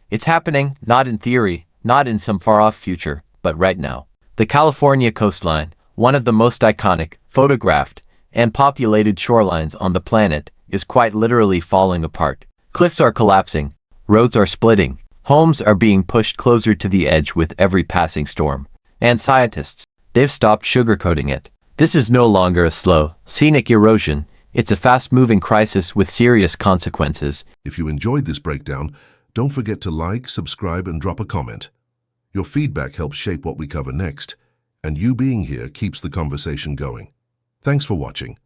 It's happening, not in theory, not in some far-off future, but right now. The California coastline, one of the most iconic, photographed, and populated shorelines on the planet, is quite literally falling apart. Cliffs are collapsing, roads are splitting, homes are being pushed closer to the edge with every passing storm. And scientists, they've stopped sugarcoating it. This is no longer a slow, scenic erosion. It's a fast-moving crisis with serious consequences. If you enjoyed this breakdown, don't forget to like, subscribe, and drop a comment. Your feedback helps shape what we cover next, and you being here keeps the conversation going. Thanks for watching.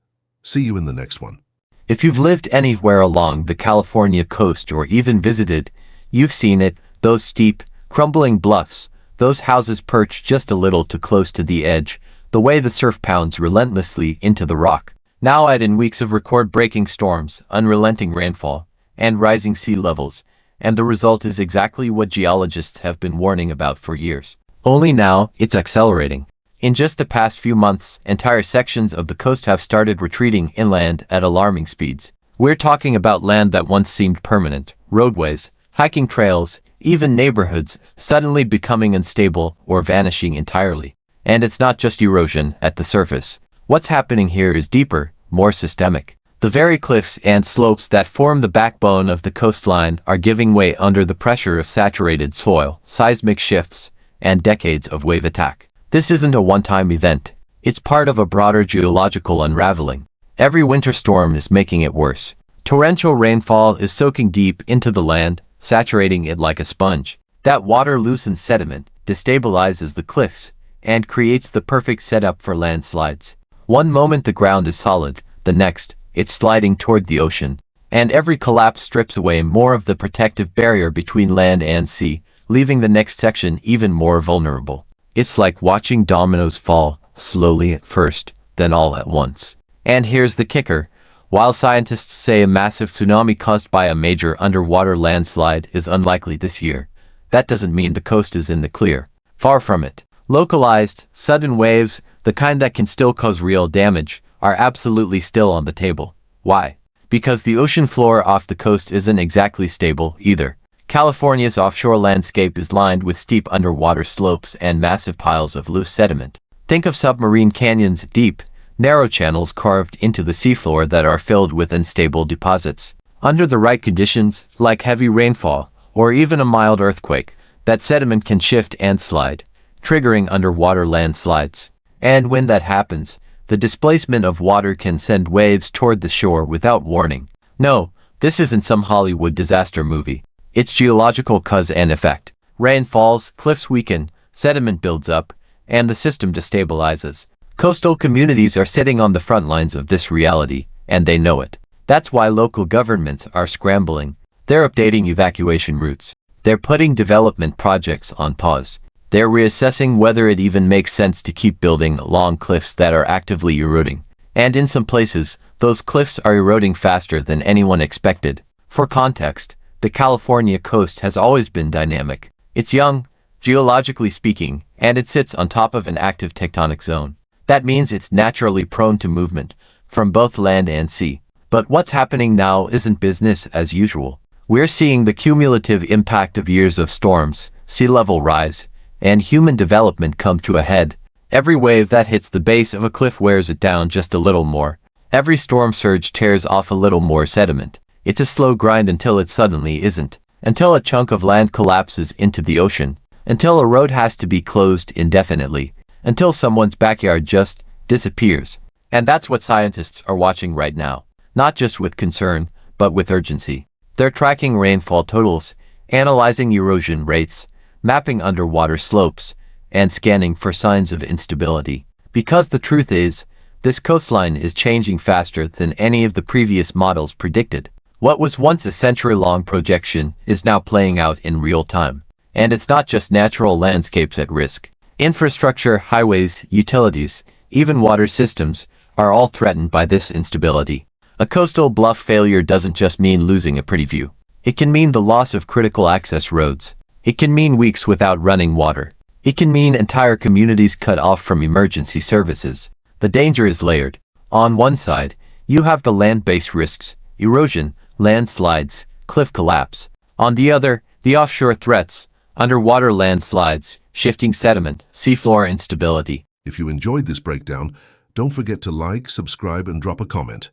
See you in the next one. If you've lived anywhere along the California coast or even visited, you've seen it, those steep, crumbling bluffs, those houses perched just a little too close to the edge, the way the surf pounds relentlessly into the rock. Now add in weeks of record-breaking storms, unrelenting rainfall, and rising sea levels, and the result is exactly what geologists have been warning about for years. Only now, it's accelerating. In just the past few months, entire sections of the coast have started retreating inland at alarming speeds. We're talking about land that once seemed permanent, roadways, hiking trails, even neighborhoods, suddenly becoming unstable or vanishing entirely. And it's not just erosion at the surface. What's happening here is deeper, more systemic. The very cliffs and slopes that form the backbone of the coastline are giving way under the pressure of saturated soil, seismic shifts, and decades of wave attack. This isn't a one-time event. It's part of a broader geological unraveling. Every winter storm is making it worse. Torrential rainfall is soaking deep into the land, saturating it like a sponge. That water loosens sediment, destabilizes the cliffs, and creates the perfect setup for landslides. One moment the ground is solid, the next, it's sliding toward the ocean. And every collapse strips away more of the protective barrier between land and sea, leaving the next section even more vulnerable. It's like watching dominoes fall, slowly at first, then all at once. And here's the kicker. While scientists say a massive tsunami caused by a major underwater landslide is unlikely this year, that doesn't mean the coast is in the clear. Far from it. Localized, sudden waves, the kind that can still cause real damage, are absolutely still on the table. Why? Because the ocean floor off the coast isn't exactly stable, either. California's offshore landscape is lined with steep underwater slopes and massive piles of loose sediment. Think of submarine canyons, deep, narrow channels carved into the seafloor that are filled with unstable deposits. Under the right conditions, like heavy rainfall, or even a mild earthquake, that sediment can shift and slide, triggering underwater landslides. And when that happens, the displacement of water can send waves toward the shore without warning. No, this isn't some Hollywood disaster movie. It's geological cause and effect. Rain falls, cliffs weaken, sediment builds up, and the system destabilizes. Coastal communities are sitting on the front lines of this reality, and they know it. That's why local governments are scrambling. They're updating evacuation routes. They're putting development projects on pause. They're reassessing whether it even makes sense to keep building along cliffs that are actively eroding. And in some places, those cliffs are eroding faster than anyone expected. For context, the California coast has always been dynamic. It's young, geologically speaking, and it sits on top of an active tectonic zone. That means it's naturally prone to movement, from both land and sea. But what's happening now isn't business as usual. We're seeing the cumulative impact of years of storms, sea level rise, and human development come to a head. Every wave that hits the base of a cliff wears it down just a little more. Every storm surge tears off a little more sediment. It's a slow grind until it suddenly isn't. Until a chunk of land collapses into the ocean. Until a road has to be closed indefinitely. Until someone's backyard just disappears. And that's what scientists are watching right now. Not just with concern, but with urgency. They're tracking rainfall totals, analyzing erosion rates, mapping underwater slopes, and scanning for signs of instability. Because the truth is, this coastline is changing faster than any of the previous models predicted. What was once a century-long projection is now playing out in real time. And it's not just natural landscapes at risk. Infrastructure, highways, utilities, even water systems, are all threatened by this instability. A coastal bluff failure doesn't just mean losing a pretty view. It can mean the loss of critical access roads. It can mean weeks without running water. It can mean entire communities cut off from emergency services. The danger is layered. On one side, you have the land-based risks, erosion, landslides, cliff collapse. On the other, The offshore threats, underwater landslides, shifting sediment, seafloor instability. If you enjoyed this breakdown, don't forget to like, subscribe, and drop a comment.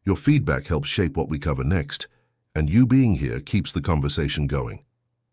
Your feedback helps shape what we cover next, and you being here keeps the conversation going.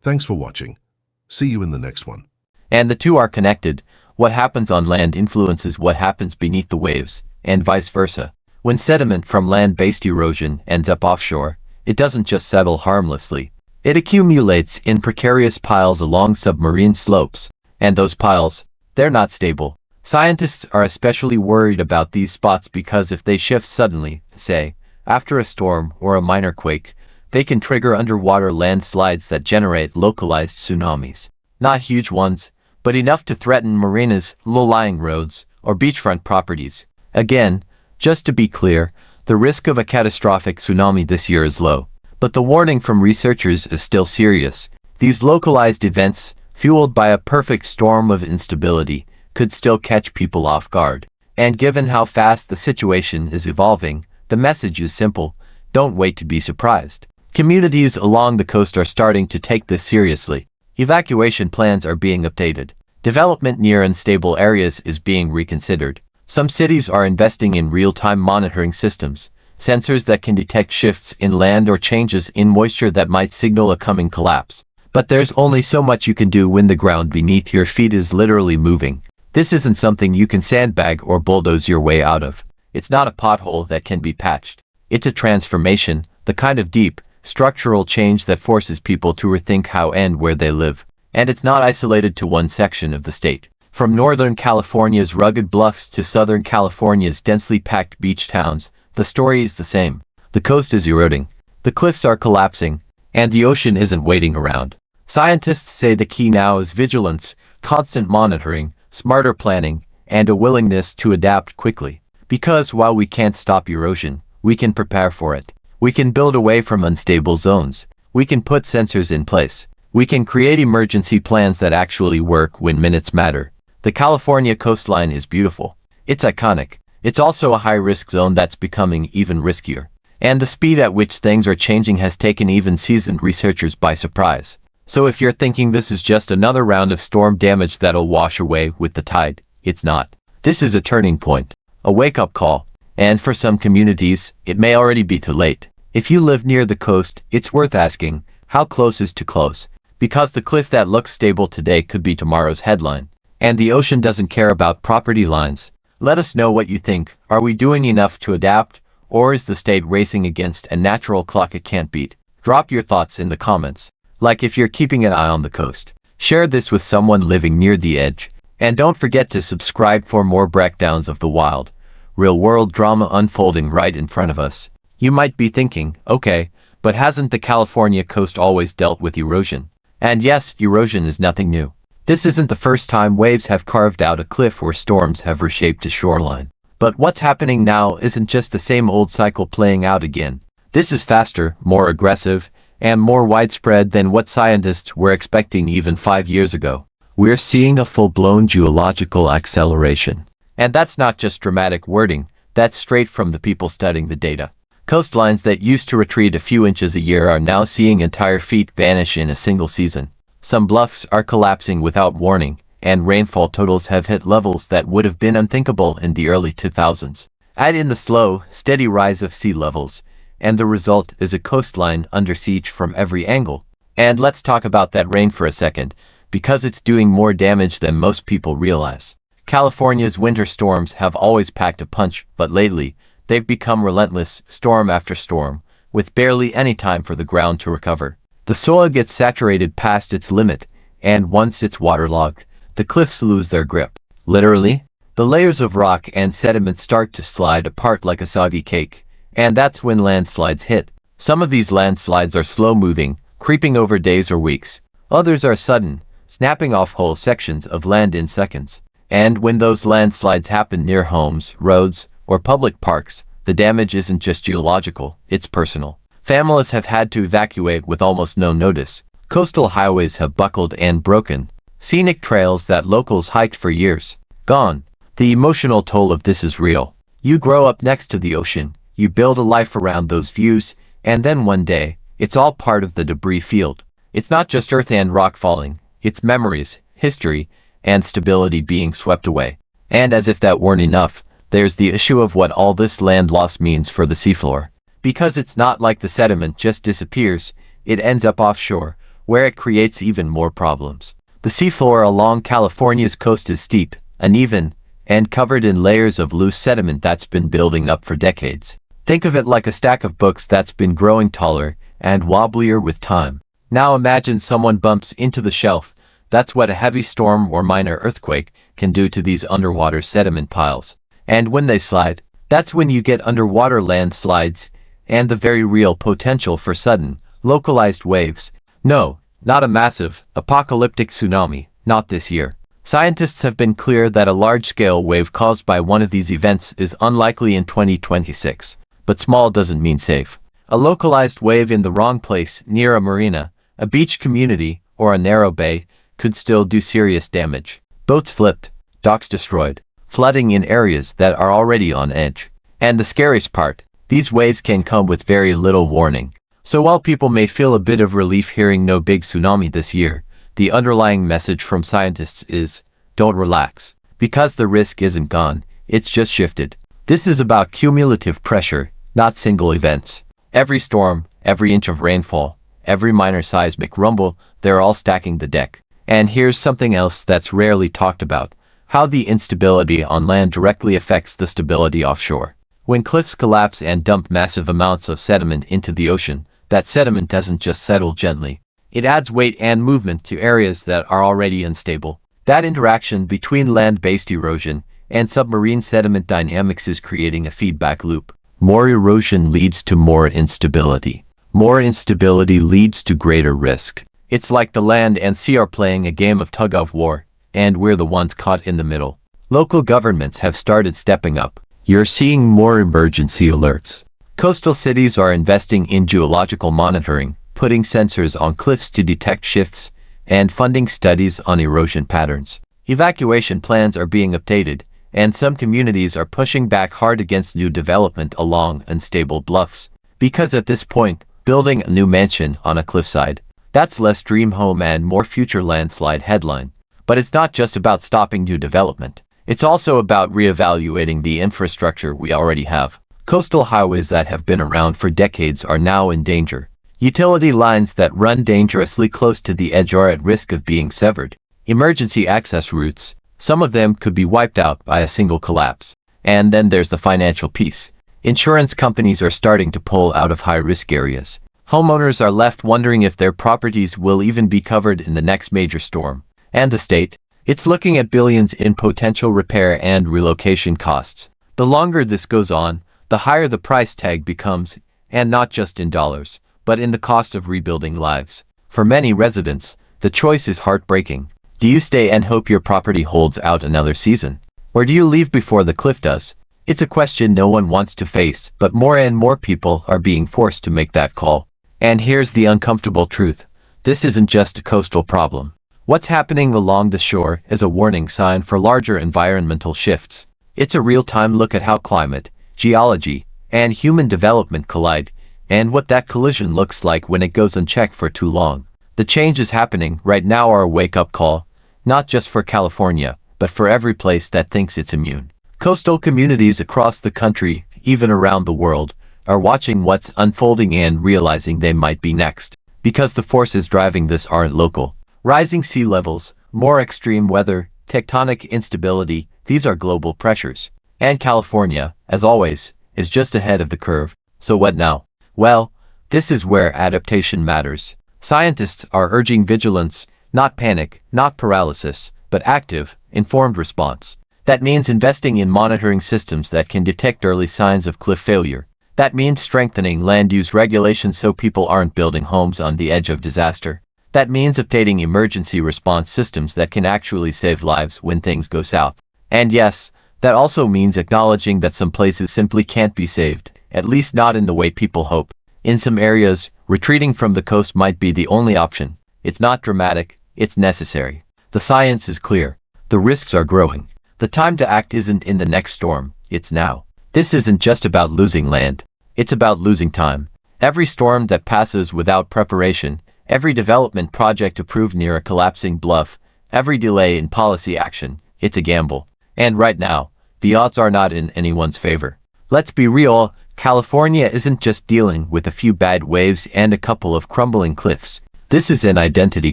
Thanks for watching. See you in the next one. And the two are connected. What happens on land influences what happens beneath the waves, and vice versa. When sediment from land-based erosion ends up offshore, it doesn't just settle harmlessly. It accumulates in precarious piles along submarine slopes, and those piles, they're not stable. Scientists are especially worried about these spots because if they shift suddenly, say, after a storm or a minor quake, they can trigger underwater landslides that generate localized tsunamis. Not huge ones, but enough to threaten marinas, low-lying roads, or beachfront properties. Again, just to be clear, the risk of a catastrophic tsunami this year is low. But the warning from researchers is still serious. These localized events, fueled by a perfect storm of instability, could still catch people off guard. And given how fast the situation is evolving, the message is simple: don't wait to be surprised. Communities along the coast are starting to take this seriously. Evacuation plans are being updated. Development near unstable areas is being reconsidered. Some cities are investing in real-time monitoring systems, sensors that can detect shifts in land or changes in moisture that might signal a coming collapse. But there's only so much you can do when the ground beneath your feet is literally moving. This isn't something you can sandbag or bulldoze your way out of. It's not a pothole that can be patched. It's a transformation, the kind of deep, structural change that forces people to rethink how and where they live. And it's not isolated to one section of the state. From Northern California's rugged bluffs to Southern California's densely packed beach towns, the story is the same. The coast is eroding, the cliffs are collapsing, and the ocean isn't waiting around. Scientists say the key now is vigilance, constant monitoring, smarter planning, and a willingness to adapt quickly. Because while we can't stop erosion, we can prepare for it. We can build away from unstable zones. We can put sensors in place. We can create emergency plans that actually work when minutes matter. The California coastline is beautiful. It's iconic. It's also a high-risk zone that's becoming even riskier. And the speed at which things are changing has taken even seasoned researchers by surprise. So if you're thinking this is just another round of storm damage that'll wash away with the tide, it's not. This is a turning point, a wake-up call. And for some communities, it may already be too late. If you live near the coast, it's worth asking, how close is too close? Because the cliff that looks stable today could be tomorrow's headline. And the ocean doesn't care about property lines. Let us know what you think. Are we doing enough to adapt, or is the state racing against a natural clock it can't beat? Drop your thoughts in the comments. Like if you're keeping an eye on the coast. Share this with someone living near the edge. And don't forget to subscribe for more breakdowns of the wild, real-world drama unfolding right in front of us. You might be thinking, okay, but hasn't the California coast always dealt with erosion? And yes, erosion is nothing new. This isn't the first time waves have carved out a cliff or storms have reshaped a shoreline. But what's happening now isn't just the same old cycle playing out again. This is faster, more aggressive, and more widespread than what scientists were expecting even 5 years ago. We're seeing a full-blown geological acceleration. And that's not just dramatic wording, that's straight from the people studying the data. Coastlines that used to retreat a few inches a year are now seeing entire feet vanish in a single season. Some bluffs are collapsing without warning, and rainfall totals have hit levels that would have been unthinkable in the early 2000s. Add in the slow, steady rise of sea levels, and the result is a coastline under siege from every angle. And let's talk about that rain for a second, because it's doing more damage than most people realize. California's winter storms have always packed a punch, but lately, they've become relentless, storm after storm, with barely any time for the ground to recover. The soil gets saturated past its limit, and once it's waterlogged, the cliffs lose their grip. Literally, the layers of rock and sediment start to slide apart like a soggy cake, and that's when landslides hit. Some of these landslides are slow-moving, creeping over days or weeks. Others are sudden, snapping off whole sections of land in seconds. And when those landslides happen near homes, roads, or public parks, the damage isn't just geological, it's personal. Families have had to evacuate with almost no notice. Coastal highways have buckled and broken. Scenic trails that locals hiked for years, gone. The emotional toll of this is real. You grow up next to the ocean, you build a life around those views, and then one day, it's all part of the debris field. It's not just earth and rock falling, it's memories, history, and stability being swept away. And as if that weren't enough, there's the issue of what all this land loss means for the seafloor. Because it's not like the sediment just disappears, it ends up offshore, where it creates even more problems. The seafloor along California's coast is steep, uneven, and covered in layers of loose sediment that's been building up for decades. Think of it like a stack of books that's been growing taller and wobblier with time. Now imagine someone bumps into the shelf. That's what a heavy storm or minor earthquake can do to these underwater sediment piles. And when they slide, that's when you get underwater landslides and the very real potential for sudden, localized waves. No, not a massive, apocalyptic tsunami, not this year. Scientists have been clear that a large-scale wave caused by one of these events is unlikely in 2026. But small doesn't mean safe. A localized wave in the wrong place, near a marina, a beach community, or a narrow bay, could still do serious damage. Boats flipped, docks destroyed, flooding in areas that are already on edge. And the scariest part, these waves can come with very little warning. So while people may feel a bit of relief hearing no big tsunami this year, the underlying message from scientists is, don't relax. Because the risk isn't gone, it's just shifted. This is about cumulative pressure, not single events. Every storm, every inch of rainfall, every minor seismic rumble, they're all stacking the deck. And here's something else that's rarely talked about: how the instability on land directly affects the stability offshore. When cliffs collapse and dump massive amounts of sediment into the ocean, that sediment doesn't just settle gently. It adds weight and movement to areas that are already unstable. That interaction between land-based erosion and submarine sediment dynamics is creating a feedback loop. More erosion leads to more instability. More instability leads to greater risk. It's like the land and sea are playing a game of tug-of-war, and we're the ones caught in the middle. Local governments have started stepping up. You're seeing more emergency alerts. Coastal cities are investing in geological monitoring, putting sensors on cliffs to detect shifts, and funding studies on erosion patterns. Evacuation plans are being updated, and some communities are pushing back hard against new development along unstable bluffs. Because at this point, building a new mansion on a cliffside, that's less dream home and more future landslide headline. But it's not just about stopping new development. It's also about reevaluating the infrastructure we already have. Coastal highways that have been around for decades are now in danger. Utility lines that run dangerously close to the edge are at risk of being severed. Emergency access routes, some of them could be wiped out by a single collapse. And then there's the financial piece. Insurance companies are starting to pull out of high-risk areas. Homeowners are left wondering if their properties will even be covered in the next major storm. And the state? It's looking at billions in potential repair and relocation costs. The longer this goes on, the higher the price tag becomes, and not just in dollars, but in the cost of rebuilding lives. For many residents, the choice is heartbreaking. Do you stay and hope your property holds out another season? Or do you leave before the cliff does? It's a question no one wants to face, but more and more people are being forced to make that call. And here's the uncomfortable truth. This isn't just a coastal problem. What's happening along the shore is a warning sign for larger environmental shifts. It's a real-time look at how climate, geology, and human development collide, and what that collision looks like when it goes unchecked for too long. The changes happening right now are a wake-up call, not just for California, but for every place that thinks it's immune. Coastal communities across the country, even around the world, are watching what's unfolding and realizing they might be next. Because the forces driving this aren't local. Rising sea levels, more extreme weather, tectonic instability, these are global pressures. And California, as always, is just ahead of the curve. So what now? Well, this is where adaptation matters. Scientists are urging vigilance, not panic, not paralysis, but active, informed response. That means investing in monitoring systems that can detect early signs of cliff failure. That means strengthening land use regulations so people aren't building homes on the edge of disaster. That means updating emergency response systems that can actually save lives when things go south. And yes, that also means acknowledging that some places simply can't be saved, at least not in the way people hope. In some areas, retreating from the coast might be the only option. It's not dramatic, it's necessary. The science is clear. The risks are growing. The time to act isn't in the next storm, it's now. This isn't just about losing land. It's about losing time. Every storm that passes without preparation, Every development project approved near a collapsing bluff, every delay in policy action, it's a gamble. And right now, the odds are not in anyone's favor. Let's be real, California isn't just dealing with a few bad waves and a couple of crumbling cliffs. This is an identity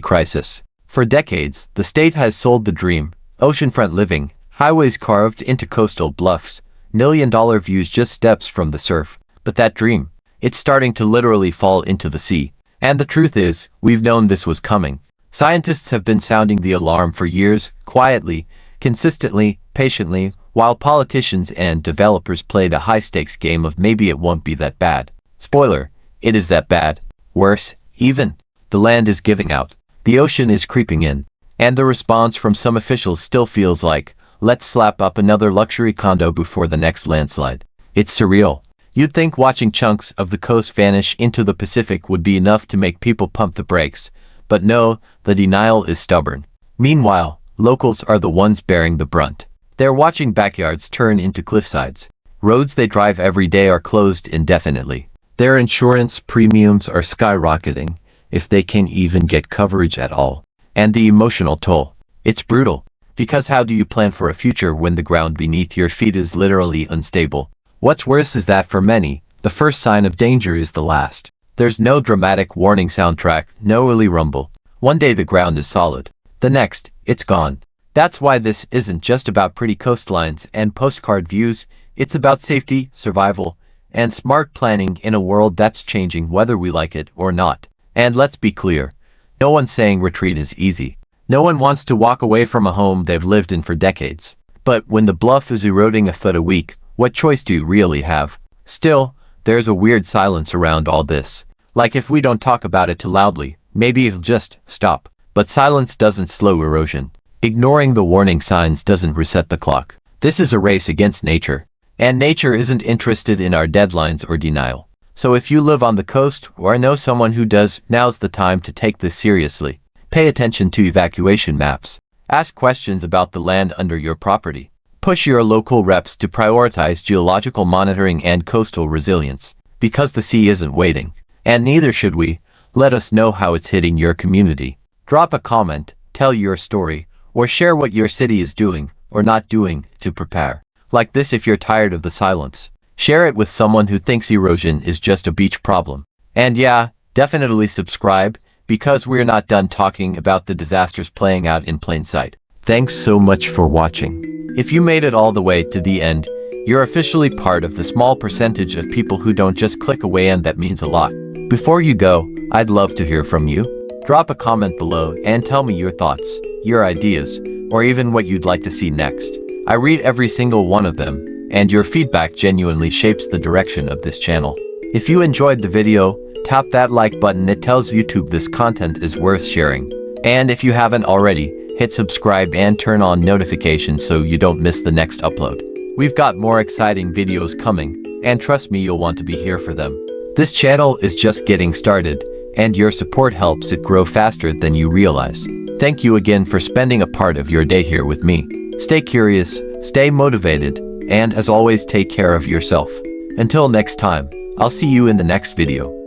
crisis. For decades, the state has sold the dream: oceanfront living, highways carved into coastal bluffs, million-dollar views just steps from the surf. But that dream, it's starting to literally fall into the sea. And the truth is, we've known this was coming. Scientists have been sounding the alarm for years, quietly, consistently, patiently, while politicians and developers played a high-stakes game of maybe it won't be that bad. Spoiler, it is that bad. Worse, even. The land is giving out. The ocean is creeping in. And the response from some officials still feels like, let's slap up another luxury condo before the next landslide. It's surreal. You'd think watching chunks of the coast vanish into the Pacific would be enough to make people pump the brakes. But no, the denial is stubborn. Meanwhile, locals are the ones bearing the brunt. They're watching backyards turn into cliffsides. Roads they drive every day are closed indefinitely. Their insurance premiums are skyrocketing, if they can even get coverage at all. And the emotional toll. It's brutal. Because how do you plan for a future when the ground beneath your feet is literally unstable? What's worse is that for many, the first sign of danger is the last. There's no dramatic warning soundtrack, no early rumble. One day the ground is solid. The next, it's gone. That's why this isn't just about pretty coastlines and postcard views. It's about safety, survival, and smart planning in a world that's changing whether we like it or not. And let's be clear, no one's saying retreat is easy. No one wants to walk away from a home they've lived in for decades. But when the bluff is eroding a foot a week, what choice do you really have? Still, there's a weird silence around all this. Like if we don't talk about it too loudly, maybe it'll just stop. But silence doesn't slow erosion. Ignoring the warning signs doesn't reset the clock. This is a race against nature. And nature isn't interested in our deadlines or denial. So if you live on the coast, or know someone who does, now's the time to take this seriously. Pay attention to evacuation maps. Ask questions about the land under your property. Push your local reps to prioritize geological monitoring and coastal resilience. Because the sea isn't waiting. And neither should we. Let us know how it's hitting your community. Drop a comment, tell your story, or share what your city is doing, or not doing, to prepare. Like this if you're tired of the silence. Share it with someone who thinks erosion is just a beach problem. And yeah, definitely subscribe, because we're not done talking about the disasters playing out in plain sight. Thanks so much for watching. If you made it all the way to the end, you're officially part of the small percentage of people who don't just click away, and that means a lot. Before you go, I'd love to hear from you. Drop a comment below and tell me your thoughts, your ideas, or even what you'd like to see next. I read every single one of them, and your feedback genuinely shapes the direction of this channel. If you enjoyed the video, tap that like button. It tells YouTube this content is worth sharing. And if you haven't already, hit subscribe and turn on notifications so you don't miss the next upload. We've got more exciting videos coming, and trust me, you'll want to be here for them. This channel is just getting started, and your support helps it grow faster than you realize. Thank you again for spending a part of your day here with me. Stay curious, stay motivated, and as always, take care of yourself. Until next time, I'll see you in the next video.